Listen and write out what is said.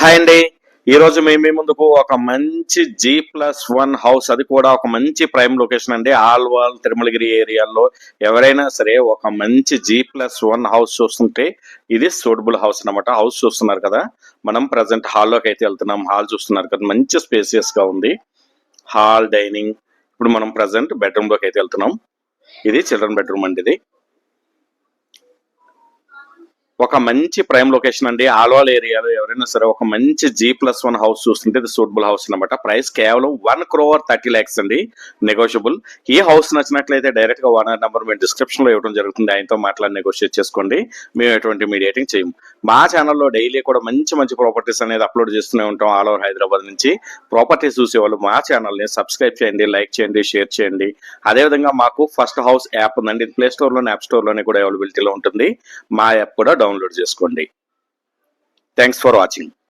Hi అండి. ఈరోజు మేము మీ ముందుకు ఒక మంచి G+1 హౌస్, అది కూడా ఒక మంచి ప్రైమ్ లొకేషన్ అండి. ఆల్వాల్ తిరుమలగిరి ఏరియాలో ఎవరైనా సరే ఒక మంచి G+1 హౌస్ చూస్తుంటే ఇది సూటబుల్ హౌస్ అన్నమాట. హౌస్ చూస్తున్నారు కదా, మనం ప్రజెంట్ హాల్లోకి అయితే వెళ్తున్నాం. హాల్ చూస్తున్నారు కదా, మంచి స్పేసియస్ గా ఉంది. Hall, dining. ఇప్పుడు మనం ప్రజెంట్ బెడ్రూమ్ లోకి అయితే వెళ్తున్నాం. ఇది చిల్డ్రన్ బెడ్రూమ్ అండి. ఇది ఒక మంచి ప్రైమ్ లొకేషన్ అండి. ఆల్వాల్ ఏరియాలో ఎవరైనా సరే ఒక మంచి G+1 హౌస్ చూస్తుంటే ఇది సూటబుల్ హౌస్ అనమాట. ప్రైస్ కేవలం 1,30,00,000 అండి, నెగోషియబుల్. ఈ హౌస్ నచ్చినట్లయితే డైరెక్ట్ గా ఓనర్ నెంబర్ మేము డిస్క్రిప్షన్ లో ఇవ్వడం జరుగుతుంది. ఆయనతో మాట్లాడి నెగోషియేట్ చేసుకోండి. మేము ఎటువంటి మీడియేటింగ్ చేయము. మా ఛానల్లో డైలీ కూడా మంచి మంచి ప్రాపర్టీస్ అనేది అప్లోడ్ చేస్తూనే ఉంటాం. ఆల్ ఓవర్ హైదరాబాద్ నుంచి ప్రాపర్టీస్ చూసేవాళ్ళు మా ఛానల్ని సబ్స్క్రైబ్ చేయండి, లైక్ చేయండి, షేర్ చేయండి. అదేవిధంగా మాకు ఫస్ట్ హౌస్ యాప్ ఉందండి. ప్లే స్టోర్ లోనే, యాప్ స్టోర్ లోనే కూడా అవైలబిలిటీలో ఉంటుంది. మా యాప్ కూడా డౌన్లోడ్ చేసుకోండి. Thanks for watching.